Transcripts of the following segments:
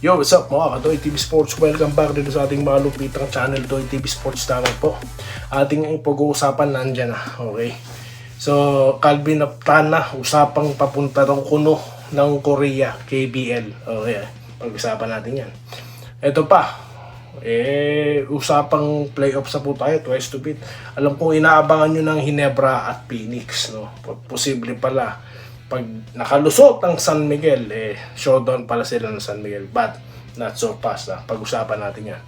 Yo, what's up mga ka-Doy TV Sports? Welcome back dito sa ating malupitang channel, Doy TV Sports naman po. Ating pag-uusapan nandyan na, okay? So, Calvin Aptana, usapang papunta ng kuno ng Korea, KBL. Okay, pag-usapan natin yan. Ito pa, usapang playoffs na po tayo, twice to beat. Alam kong inaabangan nyo ng Ginebra at Phoenix, no? Posible pala pag nakalusot ang San Miguel, showdown pala sila ng San Miguel, but not so fast na. Pag-usapan natin yan.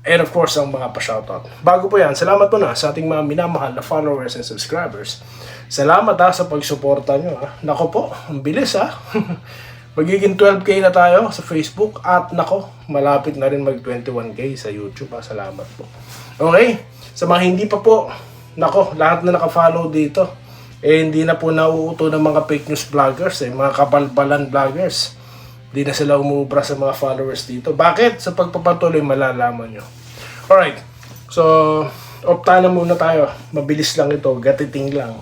And of course, ang mga pa-shoutout. Bago po yan, salamat po na sa ating mga minamahal na followers and subscribers. Salamat sa pagsuporta nyo. Nako po, ang bilis Magiging 12K na tayo sa Facebook at nako, malapit na rin mag 21K sa YouTube. Salamat po. Okay, sa mga hindi pa po, nako, lahat na naka-follow dito. Hindi na po nauuto ng mga fake news vloggers, mga kabalbalan vloggers. Hindi na sila umubra sa mga followers dito. Bakit? Sa pagpapatuloy malalaman nyo. Alright, so opta na muna tayo. Mabilis lang ito, gatiting lang.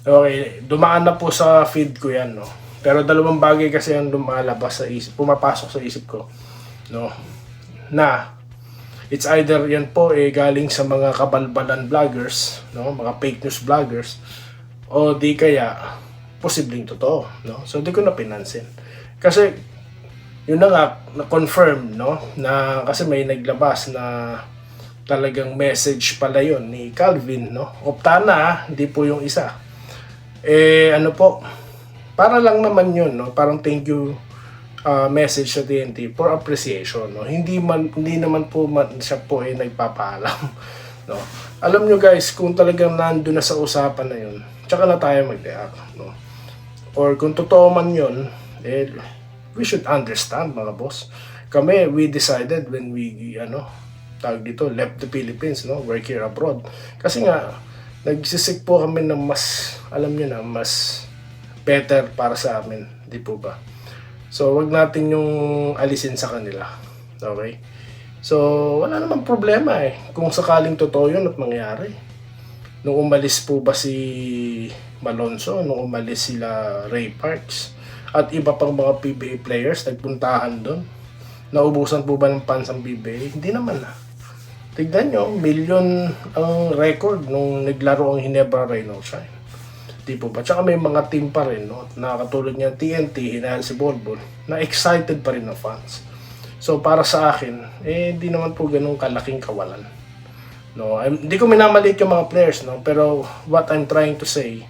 Okay, dumaan na po sa feed ko yan, no? Pero dalawang bagay kasi ang lumalabas sa isip, pumapasok sa isip ko, no? Na it's either yan po galing sa mga kabalbalan vloggers, no? Mga fake news vloggers, o di kaya posibleng totoo, no? So di ko na pinansin. Kasi yun na nga na-confirm, no? Na kasi may naglabas na talagang message pala yun ni Calvin, no? Opta na, hindi po yung isa. Ano po? Para lang naman yun, no? Parang thank you message sa TNT for appreciation, no? Hindi naman po siya po nagpapaalam, no? Alam nyo guys, kung talagang nandun na sa usapan na yun, tsaka na tayo mag-react, no? Or kung totoo man yun, we should understand, mga boss. Kami, we decided when we, tawag dito, left the Philippines, no? Work here abroad. Kasi nga, nagsisik po kami ng mas, alam nyo na, mas better para sa amin. Di po ba? So, wag natin yung alisin sa kanila. Okay? So, wala namang problema kung sakaling totoo yun at mangyari. Nung umalis po ba si Malonzo, nung umalis sila Ray Parks, at iba pang mga PBA players nagpuntahan doon, naubusan po ba ng fans ang PBA? Hindi naman Tignan nyo, million ang record nung naglaro ang Ginebra Shine. Di po ba? Tsaka may mga team pa rin, no? Nakatulad niya TNT, hinahal si Bolbol, na excited pa rin ng fans. So para sa akin, hindi naman po ganun kalaking kawalan. No, hindi ko minamaliit yung mga players, no, pero what I'm trying to say,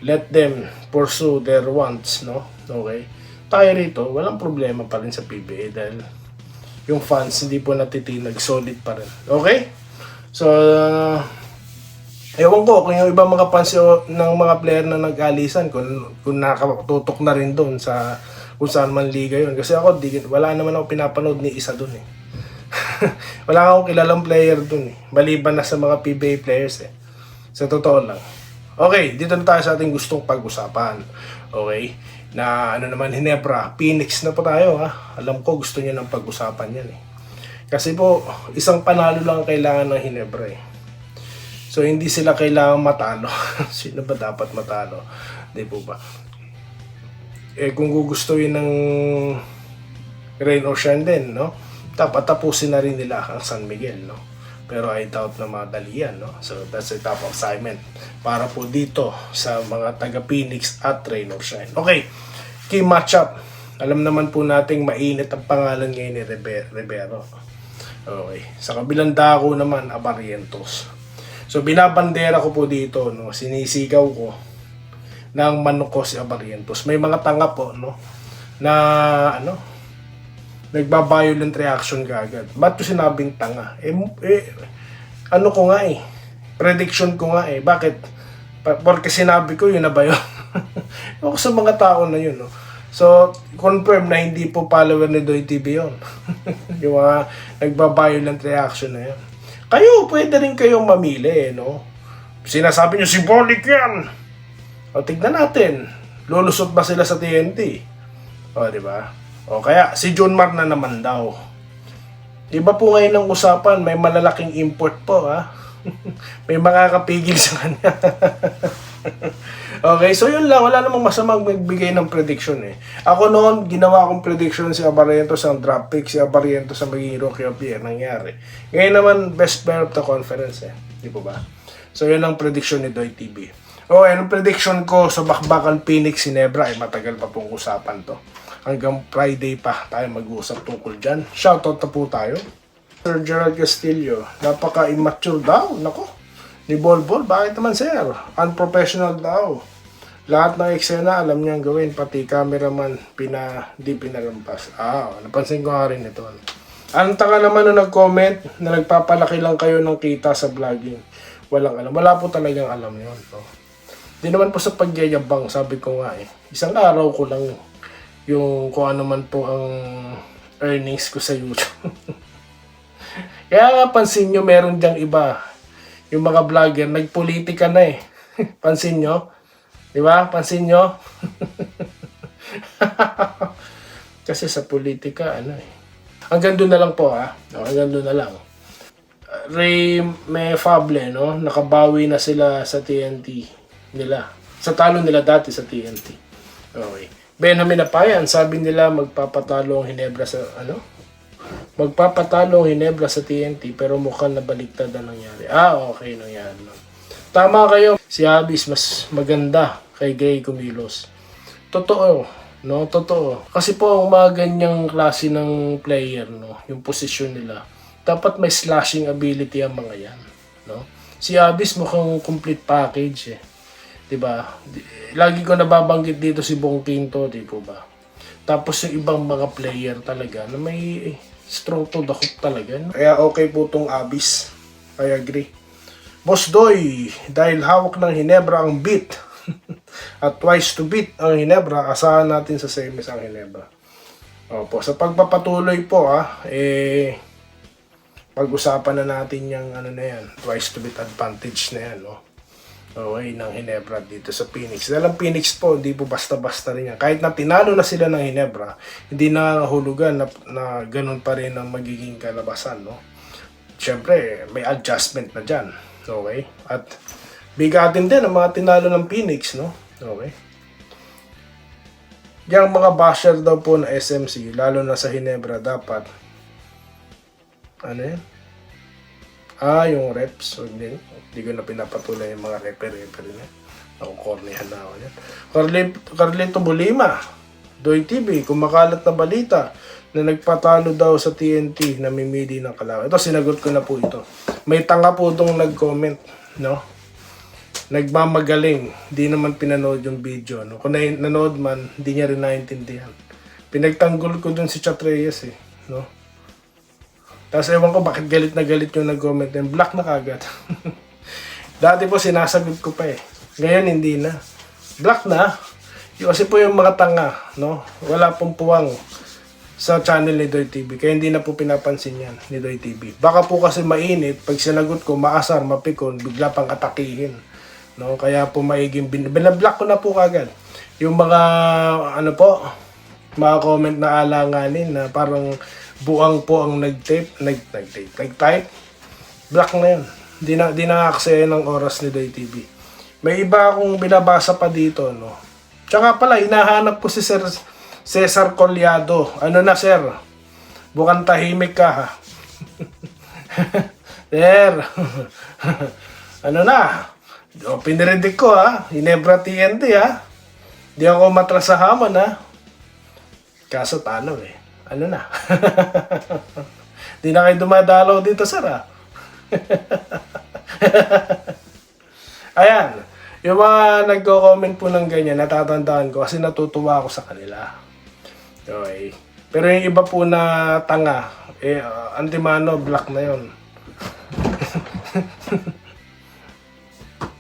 let them pursue their wants, no. Okay? Tayo rito, walang problema pa rin sa PBA dahil yung fans hindi po natitinag, solid pa rin. Okay? So ewan ko kung yung ibang mga fans ng mga player na nag-alisan kung nakatutok na rin doon sa kung saan man liga yun. Kasi ako, wala naman ako pinapanood ni isa doon Wala akong kilalang player dun maliban na sa mga PBA players Sa totoo lang. Okay, dito na tayo sa ating gustong pag-usapan. Okay? Na naman, Ginebra, Phoenix na po tayo Alam ko gusto niya ng pag-usapan yan Kasi po, isang panalo lang kailangan ng Ginebra So hindi sila kailangan matalo. Sino ba dapat matalo? Di po ba? Kung gugustuhin ng Rain Ocean din, no? Dapat tapusin na rin nila ang San Miguel, no? Pero I doubt na madali yan, no? So that's a top assignment para po dito sa mga taga Phoenix at Rain or Shine. Okay, key matchup. Alam naman po nating mainit ang pangalan ngayon ni Rivero. Okay, sa kabilang dako naman, Abarrientos. So binabandera ko po dito, no? Sinisigaw ko ng manok ko si Abarrientos. May mga tanga po, no? Na nagba-violent reaction kaagad. Ba't ko sinabing tanga? Ano ko nga prediction ko nga Bakit? Porque sinabi ko, yun na ba yun? Ako sa mga tao na yun, no? So, confirm na hindi po follower ni Doy TV yun. Yung mga nagba-violent reaction na yun. Kayo, pwede rin kayong mamili, no? Sinasabi nyo, symbolic yan! O, tignan natin. Lulusot ba sila sa TNT? O, di ba? O kaya si John Mark na naman daw. Iba po ngayon ang usapan, may malalaking import po May makakapigil sa kanya. Okay, so yun lang. Wala namang masamang magbigay ng prediction eh. Ako noon, ginawa akong prediction si Abarrientos ang draft pick, si Abarrientos ang magiging Rookie of the Year. Nangyari. Ngayon naman, best player of the conference eh. Di po ba? So yun ang prediction ni Doy TV. Okay, ang prediction ko sa bakbakan Phoenix Ginebra ay matagal pa pong usapan to. Hanggang Friday pa tayo mag-uusap tungkol dyan. Shoutout na po tayo. Sir Gerald Castillo, napaka-immature daw. Nako, ni Bolbol, bakit naman sir? Unprofessional daw. Lahat ng eksena alam niyang gawin, pati cameraman di pinalampas. Napansin ko nga rin ito. Ang tanga naman na nag-comment na nagpapalaki lang kayo ng kita sa vlogging. Walang alam. Wala po talagang alam yun. No? Di naman po sa pagyayabang, sabi ko nga eh. Isang araw ko lang yung kung ano man po ang earnings ko sa YouTube. Kaya nga pansin nyo, meron dyang iba. Yung mga vlogger, nagpolitika na eh. Pansin nyo? Di ba? Pansin nyo? Kasi sa politika, ano eh. Hanggang doon na lang po ha. Hanggang doon na lang. Ray Mefable, no? Nakabawi na sila sa TNT nila. Sa talo nila dati sa TNT. Okay. Benjamin Apayan, sabi nila magpapatalo ang Ginebra sa Magpapatalo ang Ginebra sa TNT pero mukhang nabaliktad na nangyari. Okay, nangyari lang. Tama kayo. Si Abis mas maganda kay Gay Cumilos. Totoo, no? Totoo. Kasi po ang mga ganyang klase ng player, no? Yung posisyon nila, dapat may slashing ability ang mga yan, no? Si Abis mukhang complete package eh. 'Di ba? Lagi ko nababanggit dito si Bong Quinto, di po ba? Tapos yung ibang mga player talaga na may strong to the hook talaga. No? Kaya okay po tong Abis. I agree. Boss Doy, dahil hawak ng Ginebra ang beat at twice to beat ang Ginebra, asahan natin sa semis ang Ginebra. Opo, sa pagpapatuloy po pag-usapan na natin yung na yan, twice to beat advantage na yan, no? Okay, ng Ginebra dito sa Phoenix. Dahil ang Phoenix po, hindi po basta-basta rin yan. Kahit na tinalo na sila ng Ginebra, hindi na hulugan na ganun pa rin ang magiging kalabasan, no? Siyempre, may adjustment na dyan. Okay? At bigatin din ang mga tinalo ng Phoenix, no? Okay? Yung mga basher daw po na SMC, lalo na sa Ginebra, dapat ano yan? Yung reps. Hindi ko na pinapatuloy yung mga referee na. Nakukornihan na ako yan. Carlito Bolima, Doy TV, kumakalat na balita na nagpatalo daw sa TNT, namimili ng kalaban. Ito, sinagot ko na po ito. May tanga po itong nag-comment, no? Nagmamagaling, di naman pinanood yung video, no? Kung nanood man, hindi niya rin naintindihan. Pinagtanggol ko dun si Chat Reyes, no? Tapos ewan ko bakit galit na galit yung nag-comment and black na kagad. Dati po sinasagot ko pa eh. Ngayon hindi na. Black na. Kasi po yung mga tanga, no? Wala pong puwang sa channel ni Doy TV. Kaya hindi na po pinapansin yan ni Doy TV. Baka po kasi mainit, pag sinagot ko, maasar, mapikon, bigla pang atakihin. No? Kaya po maiging binablock ko na po kagad. Yung mga, mga comment na alanganin na parang buang po ang nag-type, black na yun. Di na aksaya ng oras ni Doy TV. May iba akong binabasa pa dito, no? Tsaka pala, hinahanap ko si Sir Cesar Collado. Ano na, sir? Bukang tahimik ka, ha? Sir, ano na? Piniridik ko, ha? Ginebra TNT, ha? Di ako matras sa hamon, ha? Kaso talo, eh. Ano na? Di na kayo dumadalaw dito, sir, ha? Ayan. Yung mga nagko-comment po ng ganyan, natatandaan ko kasi natutuwa ako sa kanila. Okay. Pero yung iba po na tanga, antimano, black na yon.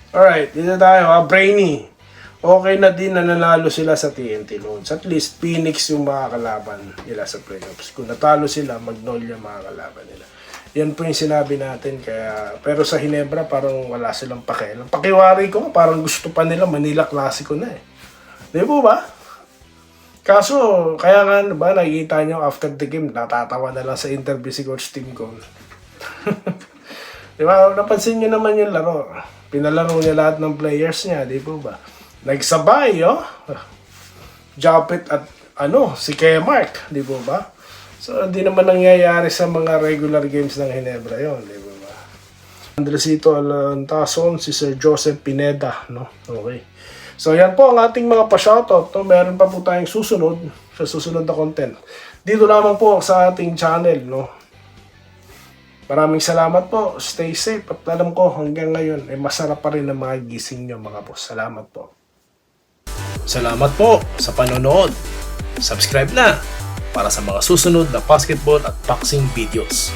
Alright, dito tayo, Brainy. Okay na din na nanalo sila sa TNT Loans. At least, Phoenix yung mga kalaban nila sa playoffs. Kung natalo sila, Magnolia mga kalaban nila. Yan po yung sinabi natin. Pero sa Ginebra, parang wala silang pakialam. Pakiwari ko, parang gusto pa nila Manila Clasico na eh. Di po ba? Kaso, kaya nga, ba, nakikita nyo after the game, natatawa na lang sa interview si Coach Tim Cone. Di ba? Napansin nyo naman yung laro. Pinalaro niya lahat ng players niya, di po ba? nagsabay, oh. Japet at si Kmark, di po ba? So, hindi naman nangyayari sa mga regular games ng Ginebra yon, di ba? Andresito Alantason, si Sir Joseph Pineda, no? Okay. So, yan po ang ating mga pa-shoutout. No? Meron pa po tayong susunod sa susunod na content. Dito lamang po sa ating channel, no? Maraming salamat po. Stay safe. At alam ko hanggang ngayon, masarap pa rin ang mga gising nyo, mga boss. Salamat po. Salamat po sa panonood. Subscribe na para sa mga susunod na basketball at boxing videos.